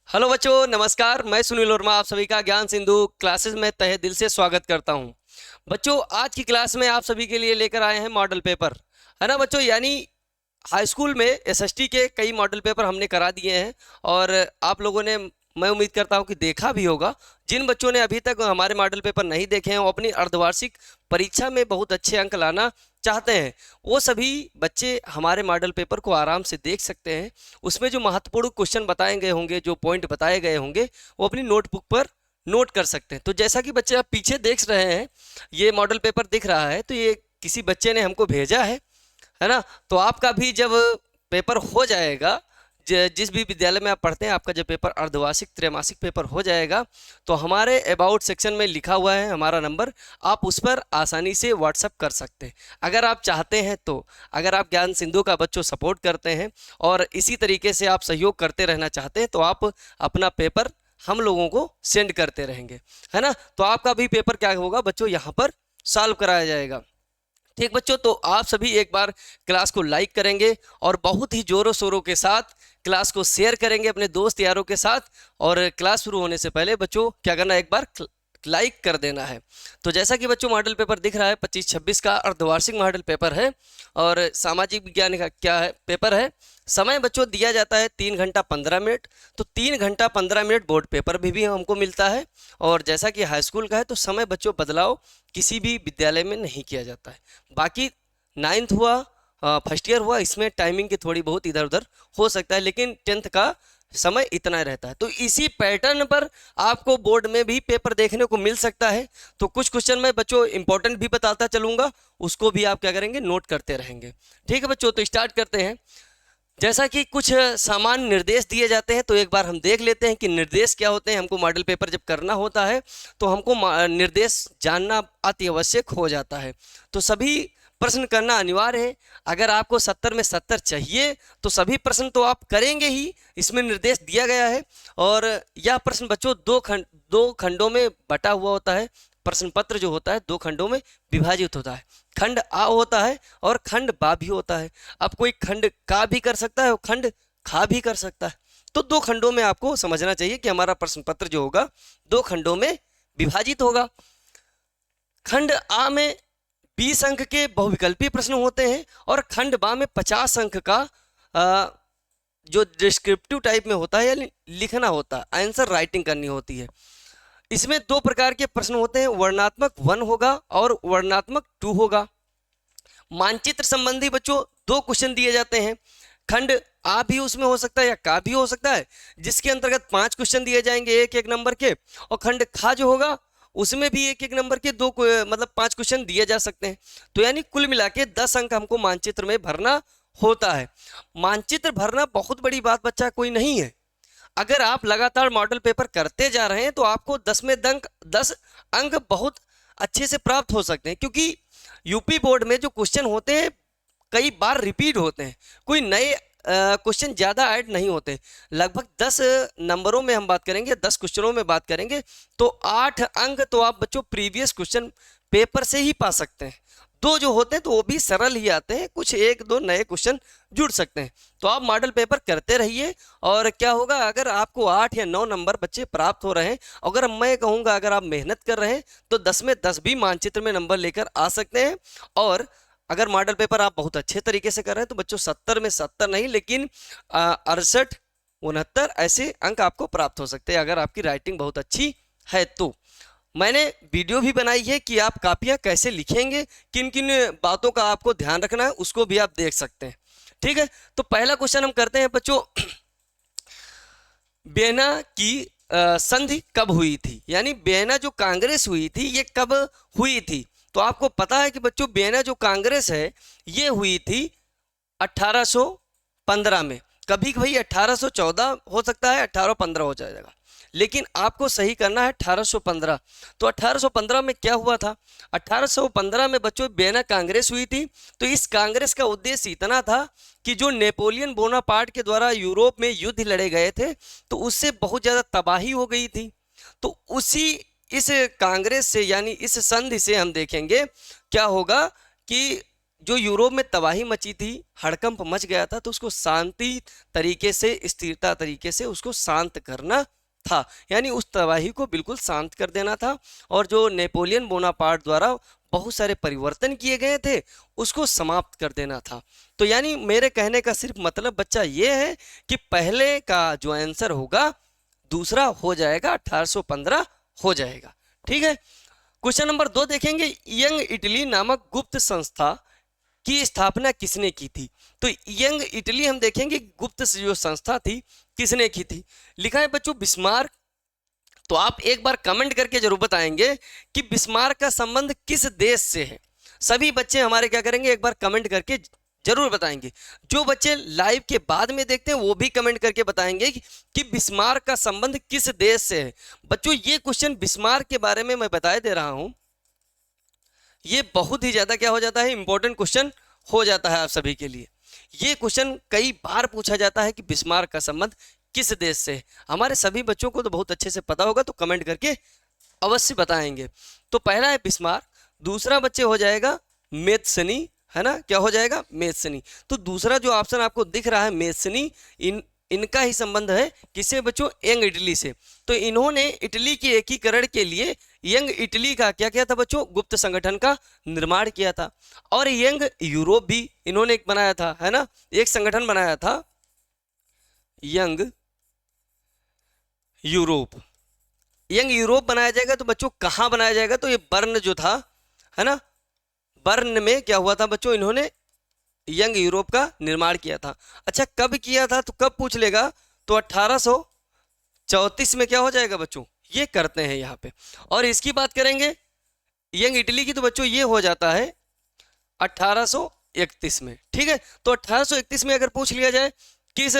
Hello बच्चों, नमस्कार। मैं सुनील वर्मा आप सभी का ज्ञान सिंधु क्लासेस में तहे दिल से स्वागत करता हूं। बच्चों, आज की क्लास में आप सभी के लिए लेकर आए हैं मॉडल पेपर, है ना बच्चों। यानी हाई स्कूल में एसएसटी के कई मॉडल पेपर हमने करा दिए हैं और आप लोगों ने, मैं उम्मीद करता हूं कि देखा भी होगा। जिन बच्चों ने अभी तक हमारे मॉडल पेपर नहीं देखे हैं, वो अपनी अर्धवार्षिक परीक्षा में बहुत अच्छे अंक लाना चाहते हैं, वो सभी बच्चे हमारे मॉडल पेपर को आराम से देख सकते हैं। उसमें जो महत्वपूर्ण क्वेश्चन बताए गए होंगे, जो पॉइंट बताए गए होंगे, वो अपनी नोटबुक पर नोट कर सकते हैं। तो जैसा कि बच्चे आप पीछे देख रहे हैं, ये मॉडल पेपर दिख रहा है, तो ये किसी बच्चे ने हमको भेजा है ना। तो आपका भी जब पेपर हो जाएगा, जिस भी विद्यालय में आप पढ़ते हैं, आपका जब पेपर अर्धवार्षिक त्रैमासिक पेपर हो जाएगा, तो हमारे अबाउट सेक्शन में लिखा हुआ है हमारा नंबर, आप उस पर आसानी से व्हाट्सअप कर सकते हैं अगर आप चाहते हैं तो। अगर आप ज्ञान सिंधु का बच्चों सपोर्ट करते हैं और इसी तरीके से आप सहयोग करते रहना चाहते हैं, तो आप अपना पेपर हम लोगों को सेंड करते रहेंगे, है ना। तो आपका भी पेपर क्या होगा बच्चों, यहाँ पर सॉल्व कराया जाएगा। ठीक बच्चों, तो आप सभी एक बार क्लास को लाइक करेंगे और बहुत ही जोरों शोरों के साथ क्लास को शेयर करेंगे अपने दोस्त यारों के साथ। और क्लास शुरू होने से पहले बच्चों क्या करना है, एक बार लाइक कर देना है। तो जैसा कि बच्चों मॉडल पेपर दिख रहा है, 25-26 का अर्धवार्षिक मॉडल पेपर है और सामाजिक विज्ञान का क्या है पेपर है। समय बच्चों दिया जाता है 3 घंटा 15 मिनट। तो 3 घंटा 15 मिनट बोर्ड पेपर भी हमको मिलता है। और जैसा कि हाई स्कूल का है, तो समय बच्चों बदलाव किसी भी विद्यालय में नहीं किया जाता है। बाकी 9th हुआ, फर्स्ट ईयर हुआ, इसमें टाइमिंग की थोड़ी बहुत इधर उधर हो सकता है, लेकिन 10th का समय इतना रहता है। तो इसी पैटर्न पर आपको बोर्ड में भी पेपर देखने को मिल सकता है। तो कुछ क्वेश्चन मैं बच्चों इंपॉर्टेंट भी बताता चलूंगा, उसको भी आप क्या करेंगे, नोट करते रहेंगे। ठीक है बच्चों, तो स्टार्ट करते हैं। जैसा कि कुछ सामान्य निर्देश दिए जाते हैं, तो एक बार हम देख लेते हैं कि निर्देश क्या होते हैं। हमको मॉडल पेपर जब करना होता है, तो हमको निर्देश जानना अति आवश्यक हो जाता है। तो सभी प्रश्न करना अनिवार्य है। अगर आपको 70 में 70 चाहिए, तो सभी प्रश्न तो आप करेंगे ही, इसमें निर्देश दिया गया है। और यह प्रश्न बच्चों दो खंडों में बटा हुआ होता है। प्रश्न पत्र जो होता है 2 खंडों में विभाजित होता है। खंड आ होता है और खंड बा भी होता है। अब कोई खंड का भी कर सकता है और खंड खा भी कर सकता है। तो 2 खंडों में आपको समझना चाहिए कि हमारा प्रश्न पत्र जो होगा 2 खंडों में विभाजित होगा। खंड आ में 20 अंक के बहुविकल्पी प्रश्न होते हैं और खंड बा में 50 अंक का जो डिस्क्रिप्टिव टाइप में होता है, या लिखना होता है, आंसर राइटिंग करनी होती है। इसमें 2 प्रकार के प्रश्न होते हैं, वर्णात्मक 1 होगा और वर्णात्मक 2 होगा। मानचित्र संबंधी बच्चों 2 क्वेश्चन दिए जाते हैं। खंड आ भी उसमें हो सकता है या का भी हो सकता है, जिसके अंतर्गत 5 क्वेश्चन दिए जाएंगे 1-1 नंबर के। और खंड खा जो होगा, उसमें भी 1-1 नंबर के 2 मतलब 5 क्वेश्चन दिए जा सकते हैं। तो यानी कुल मिला के 10 अंक हमको मानचित्र में भरना होता है। मानचित्र भरना बहुत बड़ी बात बच्चा कोई नहीं है। अगर आप लगातार मॉडल पेपर करते जा रहे हैं, तो आपको 10 अंक बहुत अच्छे से प्राप्त हो सकते हैं, क्योंकि यूपी बोर्ड में जो क्वेश्चन होते हैं कई बार रिपीट होते हैं, कोई नए क्वेश्चन ज़्यादा ऐड नहीं होते। लगभग 10 नंबरों में हम बात करेंगे, 10 क्वेश्चनों में बात करेंगे, तो 8 अंक तो आप बच्चों प्रीवियस क्वेश्चन पेपर से ही पा सकते हैं। 2 जो होते हैं तो वो भी सरल ही आते हैं, कुछ 1-2 नए क्वेश्चन जुड़ सकते हैं। तो आप मॉडल पेपर करते रहिए और क्या होगा, अगर आपको 8 या 9 नंबर बच्चे प्राप्त हो रहे हैं, अगर मैं कहूँगा अगर आप मेहनत कर रहे हैं, तो 10 में 10 भी मानचित्र में नंबर लेकर आ सकते हैं। और अगर मॉडल पेपर आप बहुत अच्छे तरीके से कर रहे हैं, तो बच्चों 70 में 70 नहीं, लेकिन 68-69 ऐसे अंक आपको प्राप्त हो सकते हैं, अगर आपकी राइटिंग बहुत अच्छी है तो। मैंने वीडियो भी बनाई है कि आप कापियां कैसे लिखेंगे, किन किन बातों का आपको ध्यान रखना है, उसको भी आप देख सकते हैं। ठीक है, तो पहला क्वेश्चन हम करते हैं बच्चों। वियना की संधि कब हुई थी, यानी वियना जो कांग्रेस हुई थी ये कब हुई थी। तो आपको पता है कि बच्चों वियना जो कांग्रेस है ये हुई थी 1815 में। कभी भाई 1814 हो सकता है, 1815 हो जाएगा, लेकिन आपको सही करना है 1815। तो 1815 में क्या हुआ था, 1815 में बच्चों वियना कांग्रेस हुई थी। तो इस कांग्रेस का उद्देश्य इतना था कि जो नेपोलियन बोनापार्ट के द्वारा यूरोप में युद्ध लड़े गए थे, तो उससे बहुत ज़्यादा तबाही हो गई थी। तो उसी इस कांग्रेस से, यानी इस संधि से हम देखेंगे क्या होगा कि जो यूरोप में तबाही मची थी, हड़कंप मच गया था, तो उसको शांति तरीके से, स्थिरता तरीके से उसको शांत करना था, यानी उस तबाही को बिल्कुल शांत कर देना था। और जो नेपोलियन बोनापार्ट द्वारा बहुत सारे परिवर्तन किए गए थे उसको समाप्त कर देना था। तो यानी मेरे कहने का सिर्फ मतलब बच्चा ये है कि पहले का जो आंसर होगा दूसरा हो जाएगा, 1815 हो जाएगा। ठीक है, क्वेश्चन नंबर 2 देखेंगे, यंग इटली नामक गुप्त संस्था की स्थापना किसने की थी? तो यंग इटली हम देखेंगे गुप्त जो संस्था थी किसने की थी। लिखा है बच्चों बिस्मार्क। तो आप एक बार कमेंट करके जरूर बताएंगे कि बिस्मार्क का संबंध किस देश से है। सभी बच्चे हमारे क्या करेंगे, एक बार कमेंट करके जरूर बताएंगे। जो बच्चे लाइव के बाद में देखते हैं वो भी कमेंट करके बताएंगे कि बिस्मार्क का संबंध किस देश से है। बच्चों ये क्वेश्चन बिस्मार्क के बारे में मैं बताए दे रहा हूं, ये बहुत ही ज्यादा क्या हो जाता है, इंपॉर्टेंट क्वेश्चन हो जाता है आप सभी के लिए। ये क्वेश्चन कई बार पूछा जाता है कि बिस्मार्क का संबंध किस देश से है। हमारे सभी बच्चों को तो बहुत अच्छे से पता होगा, तो कमेंट करके अवश्य बताएंगे। तो पहला है बिस्मार्क, दूसरा बच्चे हो जाएगा मेत्सनी, है ना, क्या हो जाएगा, मेत्सनी। तो दूसरा जो ऑप्शन आपको दिख रहा है मेत्सनी, इनका ही संबंध है किससे बच्चों, यंग इटली से। तो इन्होंने इटली के एकीकरण के लिए यंग इटली का क्या किया था बच्चों, गुप्त संगठन का निर्माण किया था। और यंग यूरोप भी इन्होंने एक बनाया था, है ना, एक संगठन बनाया था यंग यूरोप। यंग यूरोप बनाया जाएगा तो बच्चों कहाँ बनाया जाएगा, तो ये बर्न जो था, है ना, बर्न में क्या हुआ था बच्चों, इन्होंने यंग यूरोप का निर्माण किया था। अच्छा कब किया था, तो कब पूछ लेगा, तो 1834 में क्या हो जाएगा बच्चों, ये करते हैं यहाँ पे। और इसकी बात करेंगे यंग इटली की, तो बच्चों ये हो जाता है 1831 में। ठीक है, तो 1831 में अगर पूछ लिया जाए किस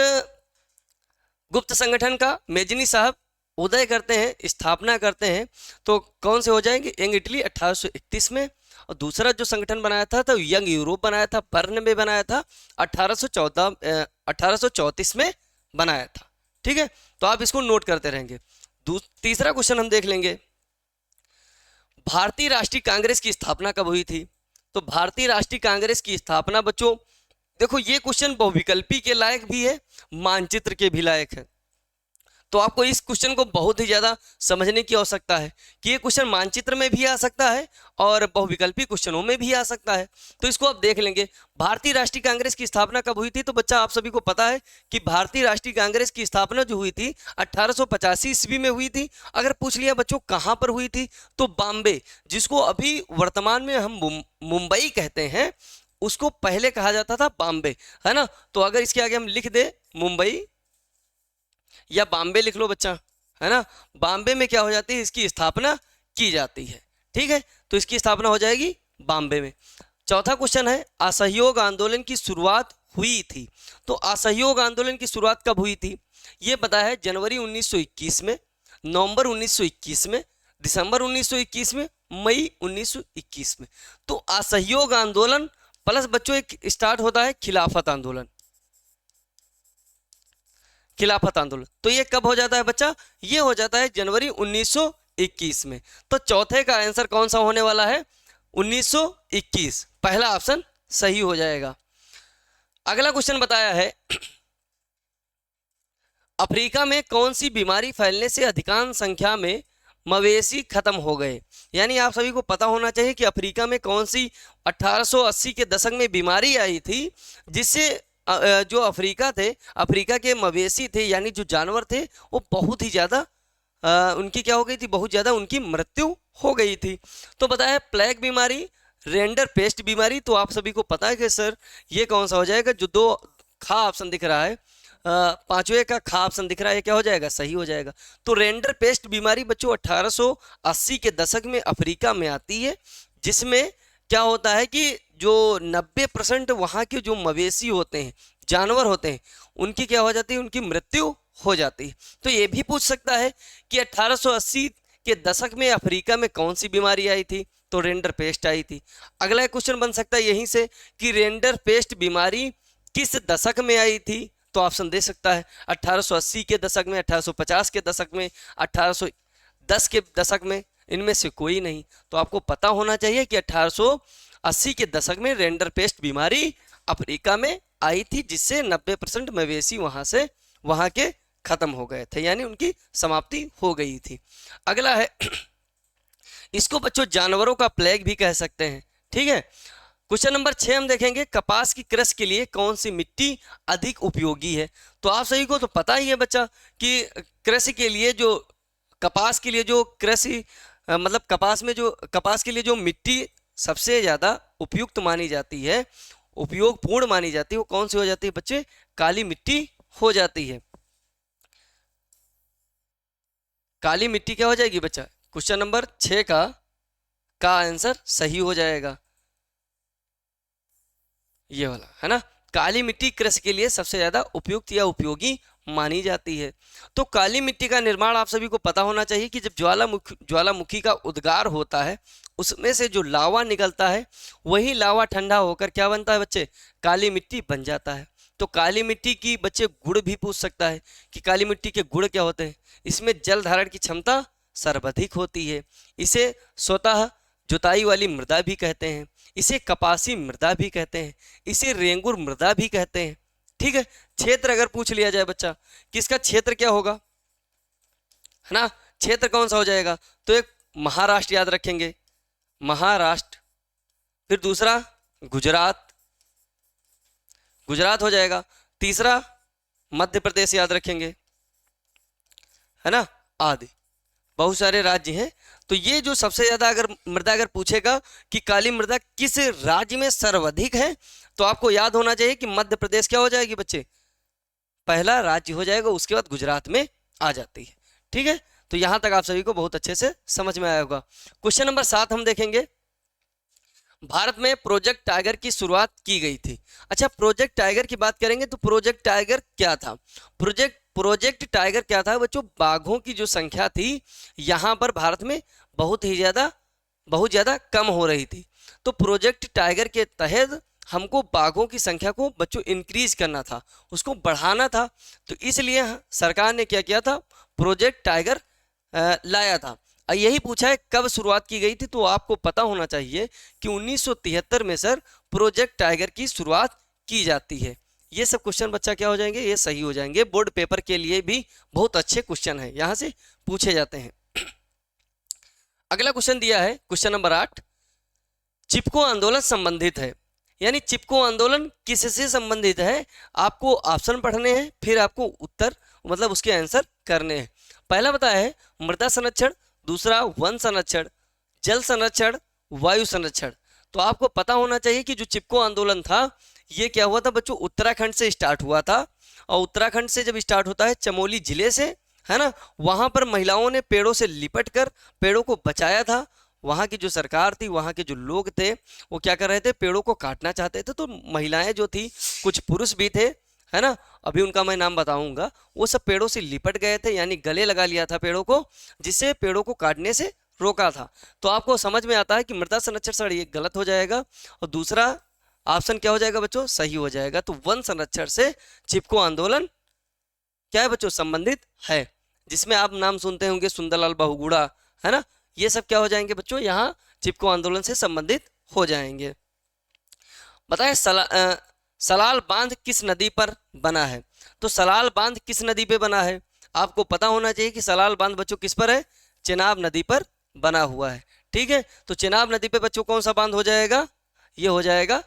गुप्त संगठन का मेजनी साहब उदय करते हैं, स्थापना करते हैं, तो कौन से हो जाएंगे, यंग इटली 1831 में। और दूसरा जो संगठन बनाया था तो यंग यूरोप बनाया था, बर्न में बनाया था, 1834 में बनाया था। ठीक है, तो आप इसको नोट करते रहेंगे। तीसरा क्वेश्चन हम देख लेंगे, भारतीय राष्ट्रीय कांग्रेस की स्थापना कब हुई थी? तो भारतीय राष्ट्रीय कांग्रेस की स्थापना बच्चों देखो, ये क्वेश्चन बहुविकल्पी के लायक भी है, मानचित्र के भी लायक है। तो आपको इस क्वेश्चन को बहुत ही ज्यादा समझने की आवश्यकता है कि ये क्वेश्चन मानचित्र में भी आ सकता है और बहुविकल्पी क्वेश्चनों में भी आ सकता है। तो इसको आप देख लेंगे, भारतीय राष्ट्रीय कांग्रेस की स्थापना कब हुई थी? तो बच्चा आप सभी को पता है कि भारतीय राष्ट्रीय कांग्रेस की स्थापना जो हुई थी 1885 ईस्वी में हुई थी। अगर पूछ लिया बच्चों कहाँ पर हुई थी, तो बॉम्बे, जिसको अभी वर्तमान में हम मुंबई कहते हैं, उसको पहले कहा जाता था बॉम्बे, है ना। तो अगर इसके आगे हम लिख दे मुंबई या बॉम्बे लिख लो बच्चा, है ना, बॉम्बे में क्या हो जाती है, इसकी स्थापना की जाती है। ठीक है, तो इसकी स्थापना हो जाएगी बॉम्बे में। चौथा क्वेश्चन है, असहयोग आंदोलन की शुरुआत हुई थी। तो असहयोग आंदोलन की शुरुआत कब हुई थी? ये पता है जनवरी 1921 में, नवंबर 1921 में, दिसंबर 1921 में, मई 1921 में। तो असहयोग आंदोलन प्लस बच्चों एक स्टार्ट होता है खिलाफत आंदोलन, खिलाफत आंदोलन। तो ये कब हो जाता है बच्चा? ये हो जाता है जनवरी 1921 में। तो चौथे का आंसर कौन सा होने वाला है? 1921, पहला ऑप्शन सही हो जाएगा। अगला क्वेश्चन बताया है, अफ्रीका में कौन सी बीमारी फैलने से अधिकांश संख्या में मवेशी खत्म हो गए? यानी आप सभी को पता होना चाहिए कि अफ्रीका में कौन सी 1880 के दशक में बीमारी आई थी जिससे जो अफ्रीका थे, अफ्रीका के मवेशी थे यानी जो जानवर थे वो बहुत ही ज़्यादा उनकी क्या हो गई थी, बहुत ज़्यादा उनकी मृत्यु हो गई थी। तो बताया प्लेग बीमारी, रेंडर पेस्ट बीमारी। तो आप सभी को पता है कि सर ये कौन सा हो जाएगा, जो दो खा ऑप्शन दिख रहा है, पांचवे का खा ऑप्शन दिख रहा है, क्या हो जाएगा, सही हो जाएगा। तो रेंडर पेस्ट बीमारी बच्चों 1880 के दशक में अफ्रीका में आती है, जिसमें क्या होता है कि जो 90% वहाँ के जो मवेशी होते हैं, जानवर होते हैं, उनकी क्या हो जाती है, उनकी मृत्यु हो जाती है। तो ये भी पूछ सकता है कि 1880 के दशक में अफ्रीका में कौन सी बीमारी आई थी? तो रेंडर पेस्ट आई थी। अगला क्वेश्चन बन सकता है यहीं से कि रेंडर पेस्ट बीमारी किस दशक में आई थी? तो ऑप्शन दे सकता है 1880 के दशक में, 1850 के दशक में, 1810 के दशक में, इनमें से कोई नहीं। तो आपको पता होना चाहिए कि 80 के दशक में रेंडरपेस्ट बीमारी अफ्रीका में आई थी, जिससे 90% मवेशी वहां के खत्म हो गए थे, यानी उनकी समाप्ति हो गई थी। अगला है इसको बच्चों जानवरों का प्लेग भी कह सकते हैं। ठीक है, क्वेश्चन नंबर 6 हम देखेंगे, कपास की कृषि के लिए कौन सी मिट्टी अधिक उपयोगी है। तो आप सभी को तो पता ही है बच्चा कि कृषि के लिए जो कपास के लिए जो कृषि मतलब कपास के लिए जो मिट्टी सबसे ज़्यादा उपयुक्त मानी जाती है, उपयोगपूर्ण मानी जाती है, वो कौन सी हो जाती है बच्चे? काली मिट्टी हो जाती है। काली मिट्टी क्या हो जाएगी बच्चा? क्वेश्चन नंबर 6 का आंसर सही हो जाएगा, ये वाला है ना। काली मिट्टी कृषि के लिए सबसे ज्यादा उपयुक्त या उपयोगी मानी जाती है। तो काली मिट्टी का निर्माण आप सभी को पता होना चाहिए कि जब ज्वालामुखी का उद्गार होता है, उसमें से जो लावा निकलता है, वही लावा ठंडा होकर क्या बनता है बच्चे? काली मिट्टी बन जाता है। तो काली मिट्टी की बच्चे गुण भी पूछ सकता है कि काली मिट्टी के गुण क्या होते हैं। इसमें जल धारण की क्षमता सर्वाधिक होती है। इसे स्वतः जुताई वाली मृदा भी कहते हैं, इसे कपासी मृदा भी कहते हैं, इसे रेंगुर मृदा भी कहते हैं। ठीक है, क्षेत्र अगर पूछ लिया जाए बच्चा कि इसका क्षेत्र क्या होगा, है ना, क्षेत्र कौन सा हो जाएगा, तो एक महाराष्ट्र याद रखेंगे, महाराष्ट्र। फिर दूसरा गुजरात, गुजरात हो जाएगा। तीसरा मध्य प्रदेश याद रखेंगे, है ना, आदि बहुत सारे राज्य हैं। तो ये जो सबसे ज्यादा अगर मृदा अगर पूछेगा कि काली मृदा किस राज्य में सर्वाधिक है, तो आपको याद होना चाहिए कि मध्य प्रदेश क्या हो जाएगी बच्चे? पहला राज्य हो जाएगा, उसके बाद गुजरात में आ जाती है। ठीक है, तो यहां तक आप सभी को बहुत अच्छे से समझ में आया होगा। क्वेश्चन नंबर 7 हम देखेंगे, भारत में प्रोजेक्ट टाइगर की शुरुआत की गई थी। अच्छा, प्रोजेक्ट टाइगर की बात करेंगे तो प्रोजेक्ट टाइगर क्या था? प्रोजेक्ट टाइगर क्या था बच्चों? बाघों की जो संख्या थी यहाँ पर भारत में बहुत ज़्यादा कम हो रही थी। तो प्रोजेक्ट टाइगर के तहत हमको बाघों की संख्या को बच्चों इंक्रीज करना था, उसको बढ़ाना था। तो इसलिए सरकार ने क्या किया था? प्रोजेक्ट टाइगर लाया था। यही पूछा है कब शुरुआत की गई थी, तो आपको पता होना चाहिए कि 1973 में सर प्रोजेक्ट टाइगर की शुरुआत की जाती है। ये सब क्वेश्चन बच्चा क्या हो जाएंगे? ये सही हो जाएंगे। बोर्ड पेपर के लिए भी बहुत अच्छे क्वेश्चन है, यहां से पूछे जाते हैं। अगला क्वेश्चन दिया है क्वेश्चन नंबर 8, चिपको आंदोलन संबंधित है, यानी चिपको आंदोलन किससे संबंधित है? आपको ऑप्शन पढ़ने हैं, फिर आपको उत्तर मतलब उसके आंसर करने हैं। पहला बताया है मृदा संरक्षण, दूसरा वन संरक्षण, जल संरक्षण, वायु संरक्षण। तो आपको पता होना चाहिए कि जो चिपको आंदोलन था ये क्या हुआ था बच्चों? उत्तराखंड से स्टार्ट हुआ था। और उत्तराखंड से जब स्टार्ट होता है चमोली जिले से, है ना, वहां पर महिलाओं ने पेड़ों से लिपट कर पेड़ों को बचाया था। वहां की जो सरकार थी, वहां के जो लोग थे, वो क्या कर रहे थे? पेड़ों को काटना चाहते थे। तो महिलाएं जो थी, कुछ पुरुष भी थे, है ना, अभी उनका मैं नाम बताऊंगा, वो सब पेड़ों से लिपट गए थे, यानी गले लगा लिया था पेड़ों को, जिससे पेड़ों को काटने से रोका था। तो आपको समझ में आता है कि मृदा संरक्षण सर ये गलत हो जाएगा, और दूसरा ऑप्शन क्या हो जाएगा बच्चों? सही हो जाएगा। तो वन संरक्षण से चिपको आंदोलन क्या है बच्चों? संबंधित है, जिसमें आप नाम सुनते होंगे सुंदरलाल बहुगुणा, है ना, ये सब क्या हो जाएंगे बच्चों? यहाँ चिपको आंदोलन से संबंधित हो जाएंगे। बताएं सलाल बांध किस नदी पर बना है? तो सलाल बांध किस नदी पे बना है? आपको पता होना चाहिए कि सलाल बांध बच्चों किस पर है? चेनाब नदी पर बना हुआ है। ठीक है, तो चेनाब नदी पे बच्चों कौन सा बांध हो जाएगा? ये हो जाएगा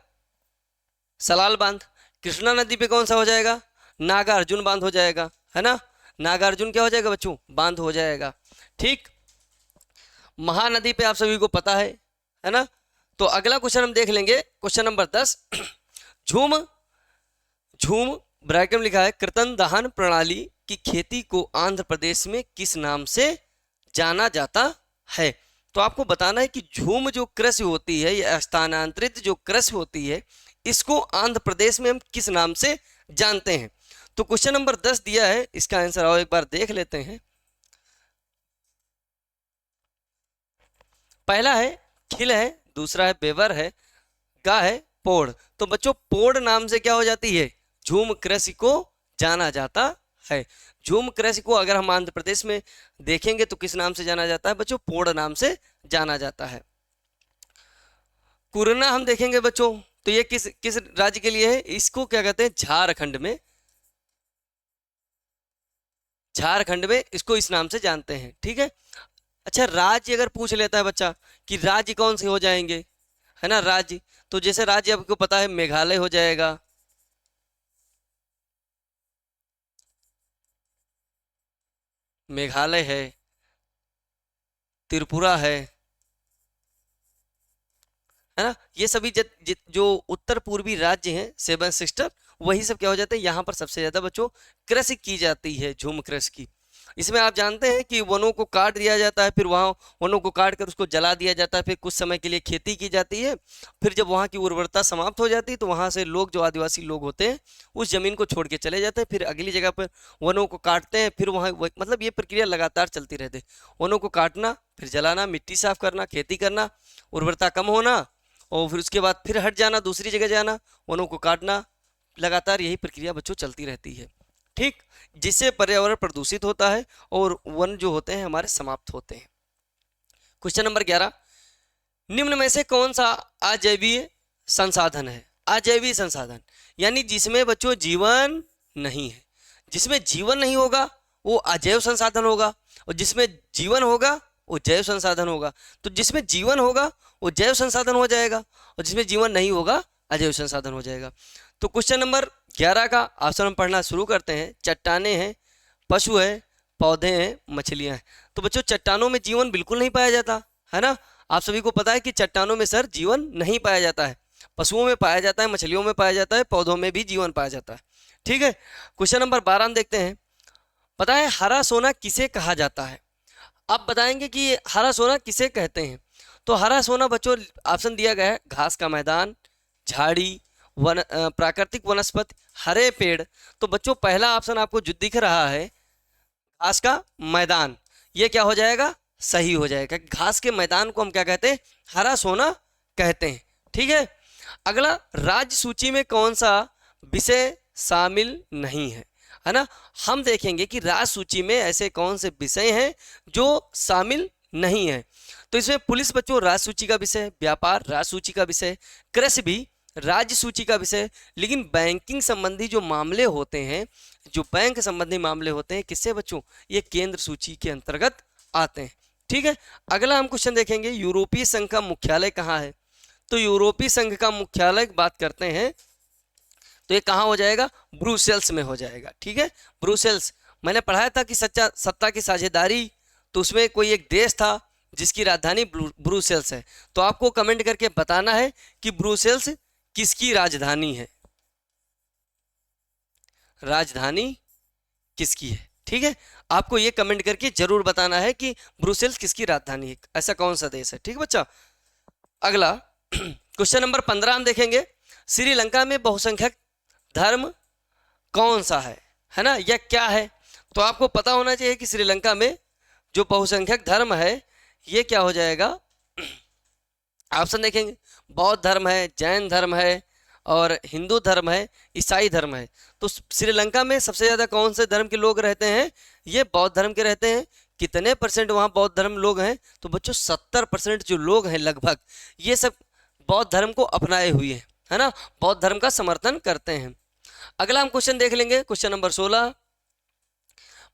सलाल बांध। कृष्णा नदी पे कौन सा हो जाएगा? नागार्जुन बांध हो जाएगा, है ना, नागार्जुन क्या हो जाएगा बच्चों? बांध हो जाएगा। ठीक, महानदी पे आप सभी को पता है ना। तो अगला क्वेश्चन हम देख लेंगे, क्वेश्चन नंबर 10, झूम झूम ब्रैकेट में लिखा है कृतन दहन प्रणाली की खेती को आंध्र प्रदेश में किस नाम से जाना जाता है? तो आपको बताना है कि झूम जो कृषि होती है, या स्थानांतरित जो कृषि होती है, इसको आंध्र प्रदेश में हम किस नाम से जानते हैं? तो क्वेश्चन नंबर 10 दिया है, इसका आंसर आओ एक बार देख लेते हैं। पहला है खिल है, दूसरा है बेवर है, गा है पोड़। तो बच्चों पोड़ नाम से क्या हो जाती है? झूम कृषि को जाना जाता है। झूम कृषि को अगर हम आंध्र प्रदेश में देखेंगे तो किस नाम से जाना जाता है बच्चों? पोड़ नाम से जाना जाता है। कुरना हम देखेंगे बच्चों, तो ये किस किस राज्य के लिए है? इसको क्या कहते हैं? झारखंड में, झारखंड में इसको इस नाम से जानते हैं। ठीक है। अच्छा, राज्य अगर पूछ लेता है बच्चा कि राज्य कौन से हो जाएंगे, है ना, राज्य, तो जैसे राज्य आपको पता है मेघालय हो जाएगा, मेघालय है, त्रिपुरा है ना, ये सभी जो उत्तर पूर्वी राज्य हैं, सेवन सिस्टर, वही सब क्या हो जाते हैं, यहाँ पर सबसे ज्यादा बच्चों कृषि की जाती है, झूम कृषि की। इसमें आप जानते हैं कि वनों को काट दिया जाता है, फिर वहाँ वनों को काट कर उसको जला दिया जाता है, फिर कुछ समय के लिए खेती की जाती है, फिर जब वहाँ की उर्वरता समाप्त हो जाती है तो वहाँ से लोग, जो आदिवासी लोग होते हैं, उस जमीन को छोड़ के चले जाते हैं, फिर अगली जगह पर वनों को काटते हैं, फिर वहाँ मतलब ये प्रक्रिया लगातार चलती रहती है। वनों को काटना, फिर जलाना, मिट्टी साफ करना, खेती करना, उर्वरता कम होना, और फिर उसके बाद फिर हट जाना, दूसरी जगह जाना, वनों को काटना, लगातार यही प्रक्रिया बच्चों चलती रहती है। ठीक, जिससे पर्यावरण प्रदूषित होता है और वन जो होते हैं हमारे समाप्त होते हैं। क्वेश्चन नंबर 11, निम्न में से कौन सा अजैवीय संसाधन है? अजैवीय संसाधन यानी जिसमें बच्चों जीवन नहीं है। जिसमें जीवन नहीं होगा वो अजैव संसाधन होगा, और जिसमें जीवन होगा वो जैव संसाधन होगा। तो जिसमें जीवन होगा वो जैव संसाधन हो जाएगा, और जिसमें जीवन नहीं होगा अजैव संसाधन हो जाएगा। तो क्वेश्चन नंबर 11 का ऑप्शन हम पढ़ना शुरू करते हैं। चट्टाने हैं, पशु है, पौधे हैं, मछलियां हैं। तो बच्चों चट्टानों में जीवन बिल्कुल नहीं पाया जाता, है ना। आप सभी को पता है कि चट्टानों में सर जीवन नहीं पाया जाता है, पशुओं में पाया जाता है, मछलियों में पाया जाता है, पौधों में भी जीवन पाया जाता है। ठीक है। क्वेश्चन नंबर 12 हम देखते हैं। पता है हरा सोना किसे कहा जाता है? आप बताएंगे कि हरा सोना किसे कहते हैं। तो हरा सोना बच्चों ऑप्शन दिया गया है, घास का मैदान, झाड़ी, प्राकृतिक वनस्पति, हरे पेड़। तो बच्चों पहला ऑप्शन आपको जो दिख रहा है, घास का मैदान, ये क्या हो जाएगा? सही हो जाएगा। घास के मैदान को हम क्या कहते हैं? हरा सोना कहते हैं। ठीक है। अगला, राज्य सूची में कौन सा विषय शामिल नहीं है ना। हम देखेंगे कि राज्य सूची में ऐसे कौन से विषय हैं जो शामिल नहीं है। तो इसमें पुलिस बच्चों राज्य सूची का विषय, व्यापार राज्य सूची का विषय, कृषि भी राज्य सूची का विषय, लेकिन बैंकिंग संबंधी जो मामले होते हैं, जो बैंक संबंधी मामले होते हैं, किससे बच्चों? ये केंद्र सूची के अंतर्गत आते हैं। ठीक है। अगला हम क्वेश्चन देखेंगे, यूरोपीय संघ का मुख्यालय कहाँ है? तो यूरोपीय संघ का मुख्यालय की बात करते हैं तो ये कहाँ हो जाएगा? ब्रुसेल्स में हो जाएगा। ठीक है। ब्रुसेल्स, मैंने पढ़ाया था कि सत्ता की साझेदारी, तो उसमें कोई एक देश था जिसकी राजधानी ब्रुसेल्स है। तो आपको कमेंट करके बताना है कि ब्रुसेल्स किसकी राजधानी है, राजधानी किसकी है। ठीक है। आपको ये कमेंट करके जरूर बताना है कि ब्रुसेल्स किसकी राजधानी है, ऐसा कौन सा देश है। ठीक है बच्चा। अगला क्वेश्चन नंबर 15 हम देखेंगे, श्रीलंका में बहुसंख्यक धर्म कौन सा है ना, यह क्या है? तो आपको पता होना चाहिए कि श्रीलंका में जो बहुसंख्यक धर्म है ये क्या हो जाएगा? ऑप्शन देखेंगे, बौद्ध धर्म है, जैन धर्म है, और हिंदू धर्म है, ईसाई धर्म है। तो श्रीलंका में सबसे ज़्यादा कौन से धर्म के लोग रहते हैं? ये बौद्ध धर्म के रहते हैं। कितने परसेंट वहाँ बौद्ध धर्म लोग हैं? तो बच्चों 70% जो लोग हैं लगभग, ये सब बौद्ध धर्म को अपनाए हुए हैं, है ना, बौद्ध धर्म का समर्थन करते हैं। अगला हम क्वेश्चन देख लेंगे, क्वेश्चन नंबर 16,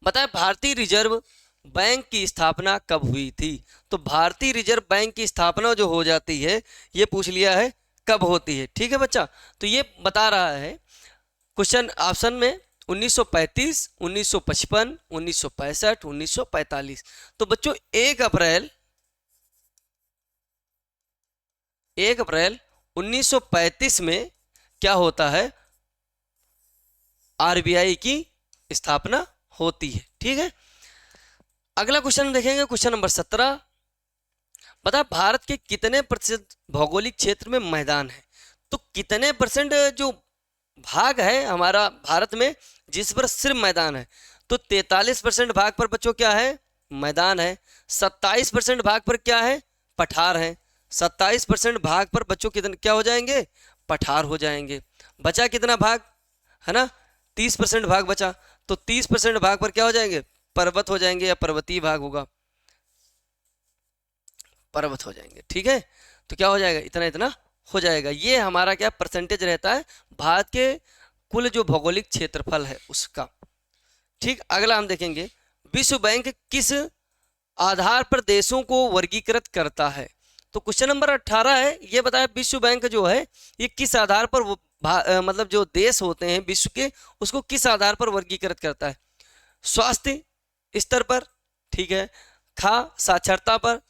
बताएं भारतीय रिजर्व बैंक की स्थापना कब हुई थी? तो भारतीय रिजर्व बैंक की स्थापना जो हो जाती है, ये पूछ लिया है कब होती है। ठीक है बच्चा। तो ये बता रहा है क्वेश्चन ऑप्शन में 1935, 1955, 1965, 1945। तो बच्चों 1 अप्रैल 1935 में क्या होता है? आरबीआई की स्थापना होती है। ठीक है। अगला क्वेश्चन देखेंगे, क्वेश्चन नंबर 17, बता भारत के कितने प्रतिशत भौगोलिक क्षेत्र में मैदान है? तो कितने परसेंट जो भाग है हमारा भारत में जिस पर सिर्फ मैदान है? तो 43% भाग पर बच्चों क्या है? मैदान है। 27% भाग पर क्या है? पठार है। 27% भाग पर बच्चों कितने क्या हो जाएंगे? पठार हो जाएंगे। बचा कितना भाग, है ना? 30% भाग बचा। तो 30% भाग पर क्या हो जाएंगे? पर्वत हो जाएंगे, या पर्वतीय भाग होगा, पर्वत हो जाएंगे। ठीक है। तो क्या हो जाएगा? इतना इतना हो जाएगा। ये हमारा क्या परसेंटेज रहता है भारत के कुल जो भौगोलिक क्षेत्रफल है उसका। ठीक, अगला हम देखेंगे विश्व बैंक किस आधार पर देशों को वर्गीकृत करता है। तो क्वेश्चन नंबर 18 है, ये बताया विश्व बैंक जो है ये किस आधार पर मतलब जो देश होते हैं विश्व के उसको किस आधार पर वर्गीकृत करता है। स्वास्थ्य स्तर पर, ठीक है, खा साक्षरता पर,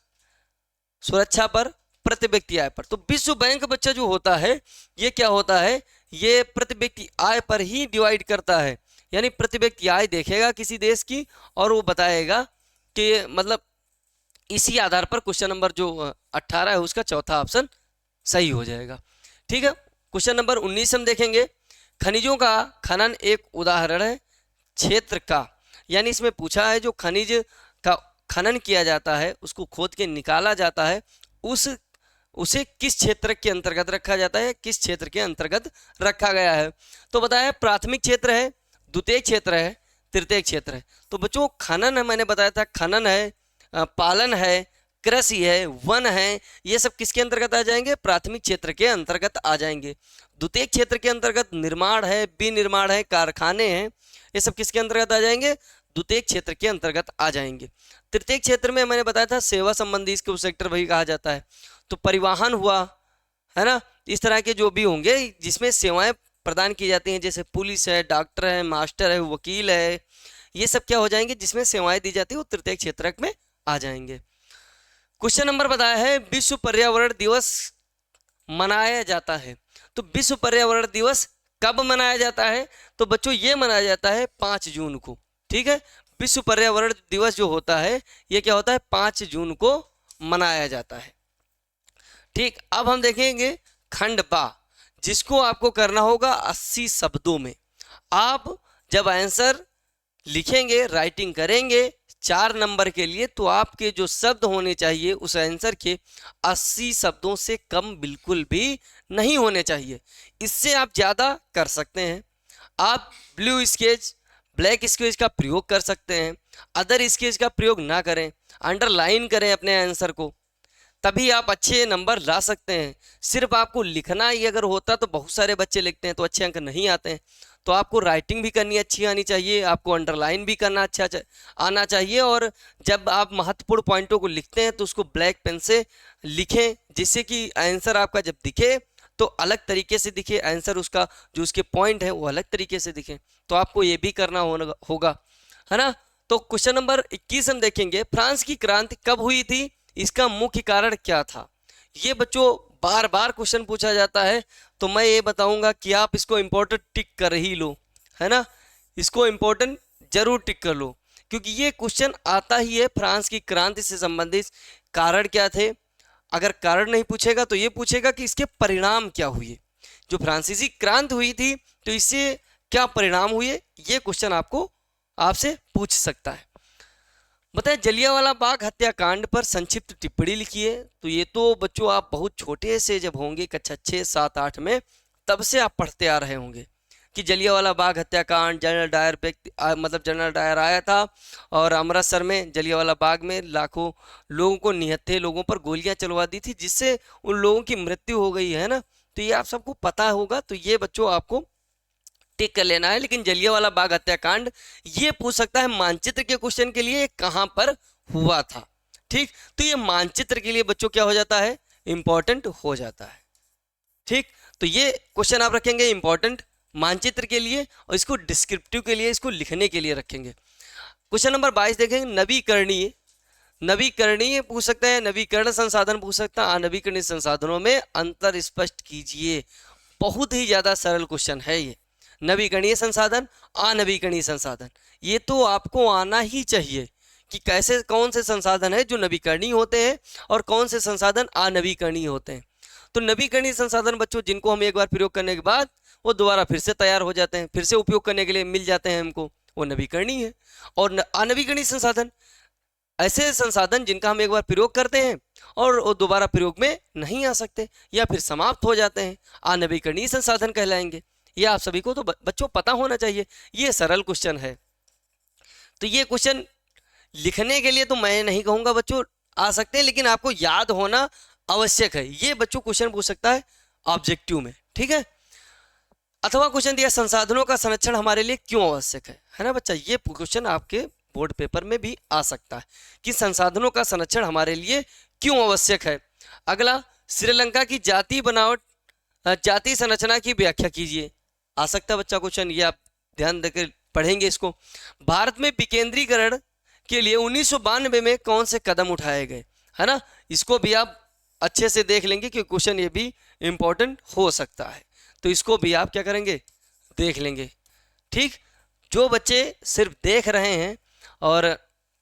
सुरक्षा पर, प्रति व्यक्ति आय पर। तो विश्व बैंक बच्चा जो होता है ये क्या होता है, ये प्रति व्यक्ति आय पर ही डिवाइड करता है। यानी प्रति व्यक्ति आय देखेगा किसी देश की और वो बताएगा कि मतलब इसी आधार पर क्वेश्चन नंबर जो 18 है उसका चौथा ऑप्शन सही हो जाएगा। ठीक है, क्वेश्चन नंबर 19 हम देखेंगे खनिजों का खनन एक उदाहरण है क्षेत्र का। यानी इसमें पूछा है जो खनिज का खनन किया जाता है उसको खोद के निकाला जाता है उसे किस क्षेत्र के अंतर्गत रखा जाता है, किस क्षेत्र के अंतर्गत रखा गया है। तो बताया प्राथमिक क्षेत्र है, द्वितीय क्षेत्र है, तृतीय क्षेत्र है। तो बच्चों खनन है, मैंने बताया था खनन है, पालन है, कृषि है, वन है, ये सब किसके अंतर्गत आ जाएंगे, प्राथमिक क्षेत्र के अंतर्गत आ जाएंगे। द्वितीय क्षेत्र के अंतर्गत निर्माण है, विनिर्माण है, कारखाने हैं, ये सब किसके अंतर्गत आ जाएंगे, द्वितीय क्षेत्र के अंतर्गत आ जाएंगे। तृतीय क्षेत्र में मैंने बताया था सेवा संबंधी इसको सेक्टर वही कहा जाता है। तो परिवहन हुआ, है ना, इस तरह के जो भी होंगे जिसमें सेवाएं प्रदान की जाती हैं, जैसे पुलिस है, डॉक्टर है, मास्टर है, वकील है, ये सब क्या हो जाएंगे जिसमें सेवाएं दी जाती है वो तृतीय क्षेत्र में आ जाएंगे। क्वेश्चन नंबर बताया है विश्व पर्यावरण दिवस मनाया जाता है। तो विश्व पर्यावरण दिवस कब मनाया जाता है, तो बच्चों ये मनाया जाता है 5 जून को। ठीक है, विश्व पर्यावरण दिवस जो होता है ये क्या होता है 5 जून को मनाया जाता है। ठीक, अब हम देखेंगे खंड बा, जिसको आपको करना होगा 80 शब्दों में। आप जब आंसर लिखेंगे, राइटिंग करेंगे 4 नंबर के लिए, तो आपके जो शब्द होने चाहिए उस आंसर के 80 शब्दों से कम बिल्कुल भी नहीं होने चाहिए। इससे आप ज़्यादा कर सकते हैं। आप ब्लू स्केच, ब्लैक स्केच का प्रयोग कर सकते हैं, अदर स्केच का प्रयोग ना करें, अंडरलाइन करें अपने आंसर को, तभी आप अच्छे नंबर ला सकते हैं। सिर्फ आपको लिखना ही अगर होता तो बहुत सारे बच्चे लिखते हैं तो अच्छे अंक नहीं आते हैं। तो आपको राइटिंग भी करनी अच्छी आनी चाहिए, आपको अंडरलाइन भी करना अच्छा आना चाहिए, और जब आप महत्वपूर्ण पॉइंटों को लिखते हैं तो उसको ब्लैक पेन से लिखें, जिससे कि आंसर आपका जब दिखे तो अलग तरीके से दिखे आंसर, उसका जो उसके पॉइंट है वो अलग तरीके से दिखे। तो आपको ये भी करना होगा, है ना। तो क्वेश्चन नंबर 21 हम देखेंगे फ्रांस की क्रांति कब हुई थी, इसका मुख्य कारण क्या था। ये बच्चों बार बार क्वेश्चन पूछा जाता है, तो मैं ये बताऊंगा कि आप इसको इम्पोर्टेंट टिक कर ही लो, है ना, इसको इम्पोर्टेंट जरूर टिक कर लो, क्योंकि ये क्वेश्चन आता ही है फ्रांस की क्रांति से संबंधित कारण क्या थे। अगर कारण नहीं पूछेगा तो ये पूछेगा कि इसके परिणाम क्या हुए, जो फ्रांसीसी क्रांति हुई थी तो इससे क्या परिणाम हुए, ये क्वेश्चन आपको आपसे पूछ सकता है। बताए जलियांवाला बाग हत्याकांड पर संक्षिप्त टिप्पणी लिखिए। तो ये तो बच्चों आप बहुत छोटे से जब होंगे कक्षा 6, 7, 8 में, तब से आप पढ़ते आ रहे होंगे कि जलियांवाला बाग हत्याकांड, जनरल डायर मतलब जनरल डायर आया था और अमृतसर में जलियांवाला बाग में लाखों लोगों को, निहत्थे लोगों पर गोलियां चलवा दी थी, जिससे उन लोगों की मृत्यु हो गई, है ना। तो ये आप सबको पता होगा, तो ये बच्चों आपको टिक कर लेना है। लेकिन जलियांवाला बाग हत्याकांड ये पूछ सकता है मानचित्र के क्वेश्चन के लिए कहां पर हुआ था। ठीक, तो ये मानचित्र के लिए बच्चों क्या हो जाता है, इंपॉर्टेंट हो जाता है। ठीक, तो ये क्वेश्चन आप रखेंगे इंपॉर्टेंट मानचित्र के लिए, और इसको डिस्क्रिप्टिव के लिए, इसको लिखने के लिए रखेंगे। क्वेश्चन नंबर 22 देखेंगे नवीकरणीय, नवीकरणीय पूछ सकता है, नवीकरण संसाधन पूछ सकता है, अनवीकरणीय संसाधनों में अंतर स्पष्ट कीजिए। बहुत ही ज्यादा सरल क्वेश्चन है ये, नवीकरणीय संसाधन, अनवीकरणीय संसाधन, ये तो आपको आना ही चाहिए कि कैसे कौन से संसाधन है जो नवीकरणीय होते हैं और कौन से संसाधन अनवीकरणीय होते हैं। तो नवीकरणीय संसाधन बच्चों जिनको हम एक बार प्रयोग करने के बाद वो दोबारा फिर से तैयार हो जाते हैं, फिर से उपयोग करने के लिए मिल जाते हैं हमको, वो नवीकरणीय है। और अनवीकरणीय संसाधन ऐसे संसाधन जिनका हम एक बार प्रयोग करते हैं और वो दोबारा प्रयोग में नहीं आ सकते या फिर समाप्त हो जाते हैं, अनवीकरणीय संसाधन कहलाएंगे। ये आप सभी को तो बच्चों पता होना चाहिए। ये सरल क्वेश्चन है, तो ये क्वेश्चन लिखने के लिए तो मैं नहीं कहूँगा बच्चों आ सकते हैं, लेकिन आपको याद होना आवश्यक है। ये बच्चों क्वेश्चन पूछ सकता है ऑब्जेक्टिव में, ठीक है। अथवा क्वेश्चन दिया संसाधनों का संरक्षण हमारे लिए क्यों आवश्यक है ना बच्चा। ये क्वेश्चन आपके बोर्ड पेपर में भी आ सकता है कि संसाधनों का संरक्षण हमारे लिए क्यों आवश्यक है। अगला, श्रीलंका की जाति बनावट जाति संरचना की व्याख्या कीजिए, आ सकता है बच्चा क्वेश्चन, ये आप ध्यान देकर पढ़ेंगे इसको। भारत में विकेंद्रीकरण के लिए 1992 में कौन से कदम उठाए गए, है ना, इसको भी आप अच्छे से देख लेंगे कि क्वेश्चन ये भी इंपॉर्टेंट हो सकता है, तो इसको भी आप क्या करेंगे, देख लेंगे, ठीक। जो बच्चे सिर्फ देख रहे हैं और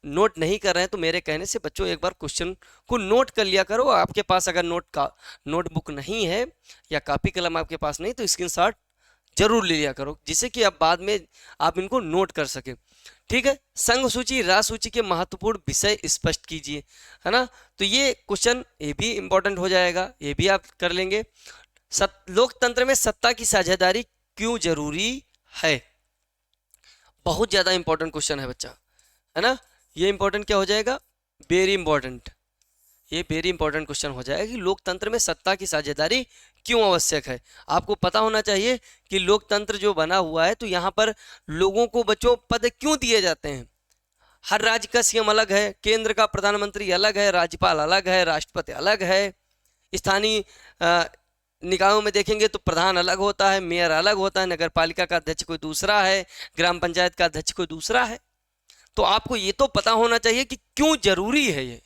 नोट नहीं कर रहे हैं, तो मेरे कहने से बच्चों एक बार क्वेश्चन को नोट कर लिया करो। आपके पास अगर नोटबुक नहीं है या कॉपी कलम आपके पास नहीं, तो स्क्रीनशॉट जरूर ले लिया करो, जिससे कि आप बाद में आप इनको नोट कर सके, ठीक है। संघ सूची राज सूची के महत्वपूर्ण विषय स्पष्ट कीजिए, है ना, तो ये क्वेश्चन ये भी इंपॉर्टेंट हो जाएगा, ये भी आप कर लेंगे। लोकतंत्र में सत्ता की साझेदारी क्यों जरूरी है, बहुत ज्यादा इंपॉर्टेंट क्वेश्चन है बच्चा, है ना। ये इंपॉर्टेंट क्या हो जाएगा, वेरी इंपॉर्टेंट, ये वेरी इंपॉर्टेंट क्वेश्चन हो जाएगा कि लोकतंत्र में सत्ता की साझेदारी क्यों आवश्यक है। आपको पता होना चाहिए कि लोकतंत्र जो बना हुआ है, तो यहाँ पर लोगों को बच्चों पद क्यों दिए जाते हैं। हर राज्य का सीएम अलग है, केंद्र का प्रधानमंत्री अलग है, राज्यपाल अलग है, राष्ट्रपति अलग है, स्थानीय निकायों में देखेंगे तो प्रधान अलग होता है, मेयर अलग होता है, नगर पालिका का अध्यक्ष कोई दूसरा है, ग्राम पंचायत का अध्यक्ष कोई दूसरा है। तो आपको ये तो पता होना चाहिए कि क्यों जरूरी है ये,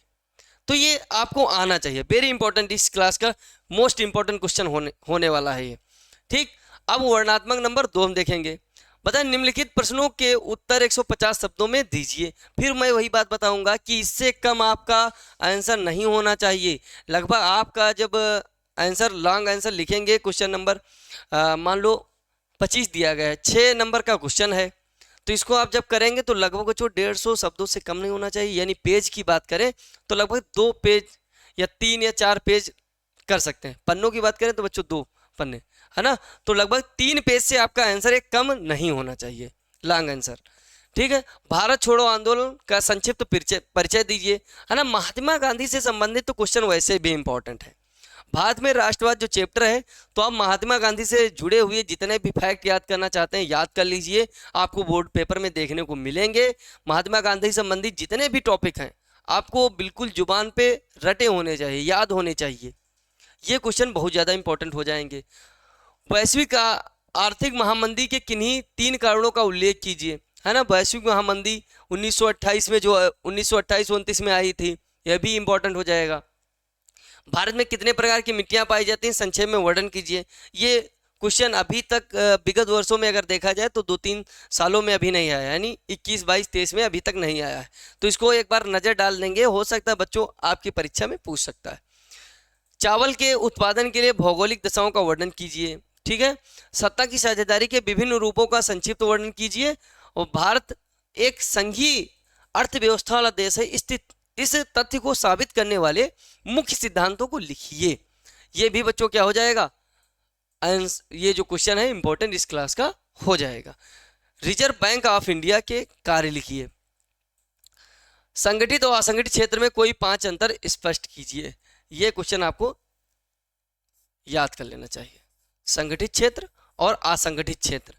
तो ये आपको आना चाहिए, वेरी इंपॉर्टेंट, इस क्लास का मोस्ट इंपॉर्टेंट क्वेश्चन होने वाला है ये, ठीक। अब वर्णनात्मक नंबर 2 हम देखेंगे। बताएं, निम्नलिखित प्रश्नों के उत्तर 150 शब्दों में दीजिए। फिर मैं वही बात बताऊंगा कि इससे कम आपका आंसर नहीं होना चाहिए। लगभग आपका जब आंसर लॉन्ग आंसर लिखेंगे, क्वेश्चन नंबर मान लो 25 दिया गया है, 6 नंबर का क्वेश्चन है, तो इसको आप जब करेंगे तो लगभग जो 150 शब्दों से कम नहीं होना चाहिए। यानी पेज की बात करें तो लगभग 2 पेज या 3 या 4 पेज कर सकते हैं। पन्नों की बात करें तो बच्चों 2 पन्ने, है ना, तो लगभग 3 पेज से आपका आंसर एक कम नहीं होना चाहिए, लॉन्ग आंसर, ठीक है। भारत छोड़ो आंदोलन का संक्षिप्त परिचय दीजिए, है ना। महात्मा गांधी से संबंधित तो क्वेश्चन वैसे भी इंपॉर्टेंट है। भारत में राष्ट्रवाद जो चैप्टर है, तो आप महात्मा गांधी से जुड़े हुए जितने भी फैक्ट याद करना चाहते हैं याद कर लीजिए, आपको बोर्ड पेपर में देखने को मिलेंगे। महात्मा गांधी संबंधित जितने भी टॉपिक हैं आपको बिल्कुल जुबान पे रटे होने चाहिए, याद होने चाहिए, ये क्वेश्चन बहुत ज़्यादा इंपॉर्टेंट हो जाएंगे। वैश्विक आर्थिक महामंदी के किन्हीं 3 कारणों का उल्लेख कीजिए, है ना। वैश्विक महामंदी 1928 में जो 1928-29 में आई थी, यह भी इंपॉर्टेंट हो जाएगा। भारत में कितने प्रकार की मिट्टियां पाई जाती हैं, संक्षेप में वर्णन कीजिए। ये क्वेश्चन अभी तक विगत वर्षों में अगर देखा जाए तो 2-3 सालों में अभी नहीं आया, यानी 21, 22, 23 में अभी तक नहीं आया है, तो इसको एक बार नज़र डाल देंगे, हो सकता है बच्चों आपकी परीक्षा में पूछ सकता है। चावल के उत्पादन के लिए भौगोलिक दशाओं का वर्णन कीजिए, ठीक है। सत्ता की साझेदारी के विभिन्न रूपों का संक्षिप्त वर्णन कीजिए, और भारत एक संघीय अर्थव्यवस्था वाला देश है, इस तथ्य को साबित करने वाले मुख्य सिद्धांतों को लिखिए। ये भी बच्चों क्या हो जाएगा, ये जो क्वेश्चन है इंपॉर्टेंट इस क्लास का हो जाएगा। रिजर्व बैंक ऑफ इंडिया के कार्य लिखिए। संगठित और असंगठित क्षेत्र में कोई 5 अंतर स्पष्ट कीजिए। ये क्वेश्चन आपको याद कर लेना चाहिए। संगठित क्षेत्र और असंगठित क्षेत्र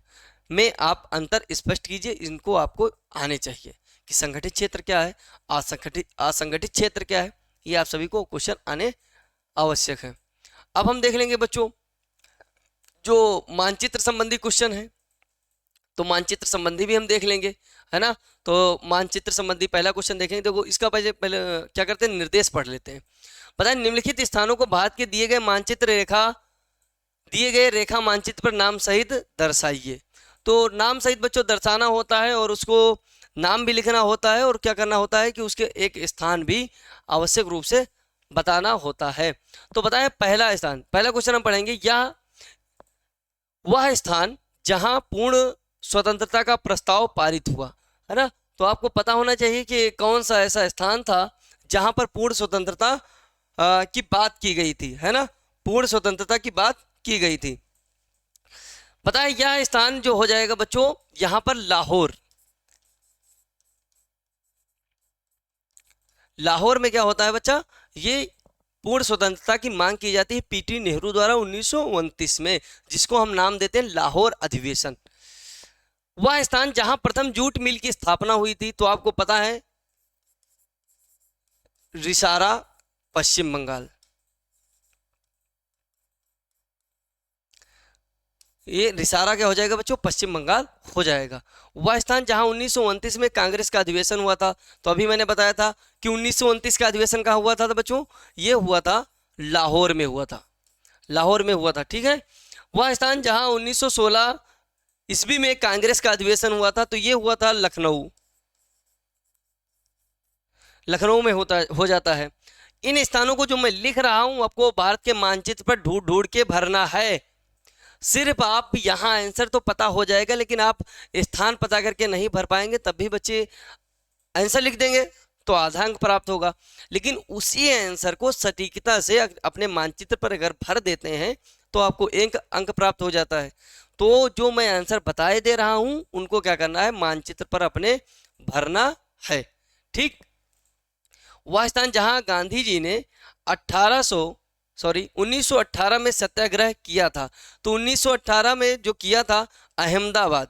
में आप अंतर स्पष्ट कीजिए, इनको आपको आने चाहिए कि संगठित क्षेत्र क्या है, असंगठित क्षेत्र क्या है, ये आप सभी को क्वेश्चन आने आवश्यक है। अब हम देख लेंगे बच्चों जो मानचित्र संबंधी क्वेश्चन है, तो मानचित्र संबंधी भी हम देख लेंगे, है ना। तो मानचित्र संबंधी पहला क्वेश्चन देखेंगे, देखो इसका पहले क्या करते हैं, निर्देश पढ़ लेते हैं। पता है, निम्नलिखित स्थानों को भारत के दिए गए रेखा मानचित्र पर नाम सहित दर्शाइए। तो नाम सहित बच्चों दर्शाना होता है और उसको नाम भी लिखना होता है, और क्या करना होता है कि उसके एक स्थान भी आवश्यक रूप से बताना होता है। तो बताएं पहला स्थान, पहला क्वेश्चन हम पढ़ेंगे, यह वह स्थान जहां पूर्ण स्वतंत्रता का प्रस्ताव पारित हुआ, है ना। तो आपको पता होना चाहिए कि कौन सा ऐसा स्थान था जहां पर पूर्ण स्वतंत्रता की बात की गई थी, है ना, पूर्ण स्वतंत्रता की बात की गई थी। बताएं यह स्थान जो हो जाएगा बच्चों, यहां पर लाहौर में क्या होता है बच्चा, ये पूर्ण स्वतंत्रता की मांग की जाती है पीटी नेहरू द्वारा 1929 में, जिसको हम नाम देते हैं लाहौर अधिवेशन। वह स्थान जहां प्रथम जूट मिल की स्थापना हुई थी, तो आपको पता है रिसारा, पश्चिम बंगाल। ये रिसारा क्या हो जाएगा बच्चों, पश्चिम बंगाल हो जाएगा। वह स्थान जहां 1929 में कांग्रेस का अधिवेशन हुआ था, तो अभी मैंने बताया था कि 1929 का अधिवेशन कहाँ हुआ था, तो बच्चों ये हुआ था लाहौर में हुआ था, लाहौर में हुआ था, ठीक है। वह स्थान जहां 1916 ईस्वी में कांग्रेस का अधिवेशन हुआ था, तो ये हुआ था लखनऊ, लखनऊ में होता हो जाता है। इन स्थानों को जो मैं लिख रहा हूं आपको भारत के मानचित्र पर ढूंढ ढूंढ के भरना है। सिर्फ आप यहाँ आंसर तो पता हो जाएगा, लेकिन आप स्थान पता करके नहीं भर पाएंगे, तब भी बच्चे आंसर लिख देंगे तो आधा अंक प्राप्त होगा। लेकिन उसी आंसर को सटीकता से अपने मानचित्र पर अगर भर देते हैं तो आपको एक अंक प्राप्त हो जाता है। तो जो मैं आंसर बताए दे रहा हूं उनको क्या करना है, मानचित्र पर अपने भरना है, ठीक। वह स्थान जहां गांधी जी ने 1918 में सत्याग्रह किया था, तो 1918 में जो किया था अहमदाबाद,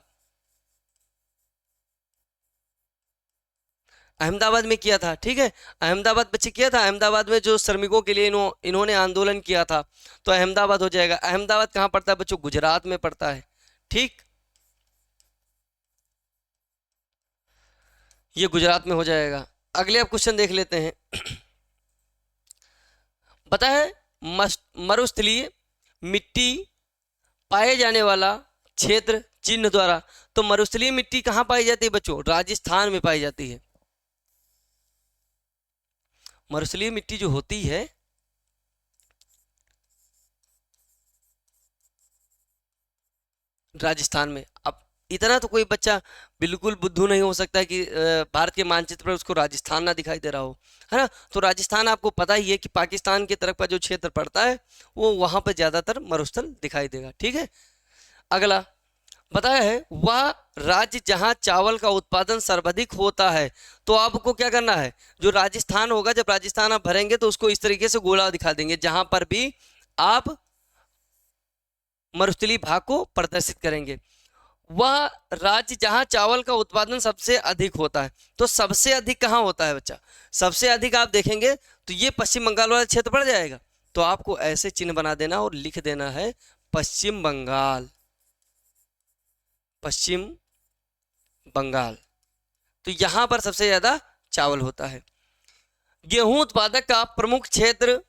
अहमदाबाद में किया था, ठीक है। अहमदाबाद बच्चे किया था, अहमदाबाद में जो श्रमिकों के लिए इन्होंने आंदोलन किया था, तो अहमदाबाद हो जाएगा। अहमदाबाद कहाँ पड़ता है बच्चों, गुजरात में पड़ता है, ठीक, ये गुजरात में हो जाएगा। अगले आप क्वेश्चन देख लेते हैं। पता है मरुस्थलीय मिट्टी पाए जाने वाला क्षेत्र चिन्ह द्वारा, तो मरुस्थलीय मिट्टी कहाँ पाई जाती है बच्चों, राजस्थान में पाई जाती है। मरुस्थलीय मिट्टी जो होती है राजस्थान में। अब इतना तो कोई बच्चा बिल्कुल बुद्धू नहीं हो सकता है कि भारत के मानचित्र पर उसको राजस्थान ना दिखाई दे रहा हो, है ना। तो राजस्थान आपको पता ही है कि पाकिस्तान की तरफ का जो क्षेत्र पड़ता है वो वहां पर ज्यादातर मरुस्थल दिखाई देगा, ठीक है। अगला बताया है वह राज्य जहां चावल का उत्पादन सर्वाधिक होता है, तो आपको क्या करना है, जो राजस्थान होगा, जब राजस्थान आप भरेंगे तो उसको इस तरीके से गोला दिखा देंगे, जहां पर भी आप मरुस्थलीय भाग को प्रदर्शित करेंगे। वह राज्य जहां चावल का उत्पादन सबसे अधिक होता है, तो सबसे अधिक कहां होता है बच्चा, सबसे अधिक आप देखेंगे तो ये पश्चिम बंगाल वाला क्षेत्र पड़ जाएगा। तो आपको ऐसे चिन्ह बना देना और लिख देना है पश्चिम बंगाल, पश्चिम बंगाल। तो यहां पर सबसे ज्यादा चावल होता है। गेहूं उत्पादक का प्रमुख क्षेत्र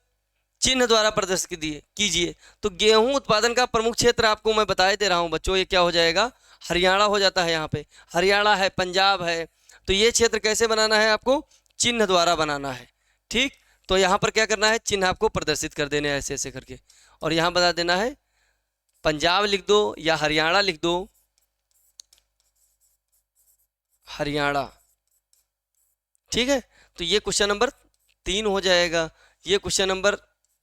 चिन्ह द्वारा प्रदर्शित कीजिए। तो गेहूं उत्पादन का प्रमुख क्षेत्र आपको मैं बताए दे रहा हूं बच्चों, ये क्या हो जाएगा, हरियाणा हो जाता है। यहाँ पे हरियाणा है, पंजाब है, तो ये क्षेत्र कैसे बनाना है आपको, चिन्ह द्वारा बनाना है, ठीक। तो यहाँ पर क्या करना है, चिन्ह आपको प्रदर्शित कर देने ऐसे ऐसे करके, और यहाँ बता देना है पंजाब लिख दो या हरियाणा लिख दो, हरियाणा, ठीक है। तो ये क्वेश्चन नंबर 3 हो जाएगा, ये क्वेश्चन नंबर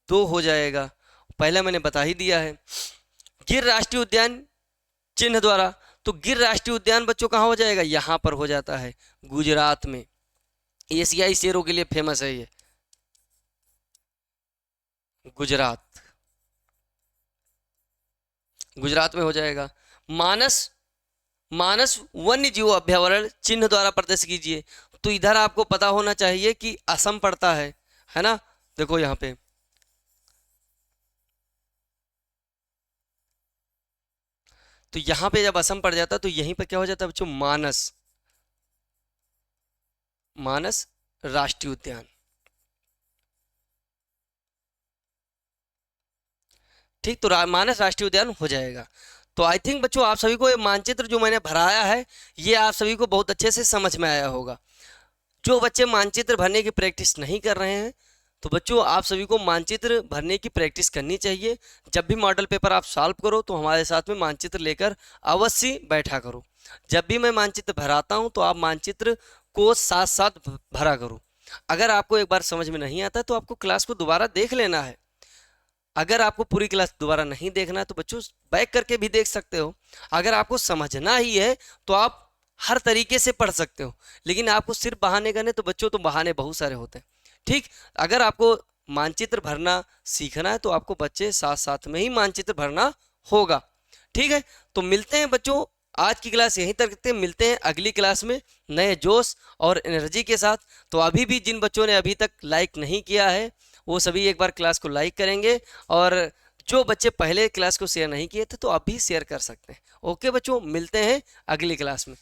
2 हो जाएगा, पहले मैंने बता ही दिया है। गिर राष्ट्रीय उद्यान चिन्ह द्वारा, तो गिर राष्ट्रीय उद्यान बच्चों कहाँ हो जाएगा, यहां पर हो जाता है गुजरात में, एशियाई शेरों के लिए फेमस है ये गुजरात, गुजरात में हो जाएगा। मानस वन्य जीव अभ्यावरण चिन्ह द्वारा प्रदर्शित कीजिए। तो इधर आपको पता होना चाहिए कि असम पड़ता है ना। देखो यहाँ पे तो यहाँ पे जब असम पड़ जाता है तो यहीं पर क्या हो जाता है बच्चों, मानस राष्ट्रीय उद्यान, ठीक। तो मानस राष्ट्रीय उद्यान हो जाएगा। तो आई थिंक बच्चों आप सभी को ये मानचित्र जो मैंने भराया है ये आप सभी को बहुत अच्छे से समझ में आया होगा। जो बच्चे मानचित्र भरने की प्रैक्टिस नहीं कर रहे हैं, तो बच्चों आप सभी को मानचित्र भरने की प्रैक्टिस करनी चाहिए। जब भी मॉडल पेपर आप सॉल्व करो तो हमारे साथ में मानचित्र लेकर अवश्य बैठा करो। जब भी मैं मानचित्र भराता हूं तो आप मानचित्र को साथ साथ भरा करो। अगर आपको एक बार समझ में नहीं आता तो आपको क्लास को दोबारा देख लेना है। अगर आपको पूरी क्लास दोबारा नहीं देखना है तो बच्चों बैक करके भी देख सकते हो। अगर आपको समझना ही है तो आप हर तरीके से पढ़ सकते हो, लेकिन आपको सिर्फ बहाने करने तो बच्चों तो बहाने बहुत सारे होते हैं, ठीक। अगर आपको मानचित्र भरना सीखना है तो आपको बच्चे साथ साथ में ही मानचित्र भरना होगा। ठीक है, तो मिलते हैं बच्चों, आज की क्लास यहीं तक रखते हैं, मिलते हैं अगली क्लास में नए जोश और एनर्जी के साथ। तो अभी भी जिन बच्चों ने अभी तक लाइक नहीं किया है वो सभी एक बार क्लास को लाइक करेंगे, और जो बच्चे पहले क्लास को शेयर नहीं किए थे तो आप भी शेयर कर सकते हैं। ओके बच्चों, मिलते हैं अगली क्लास में।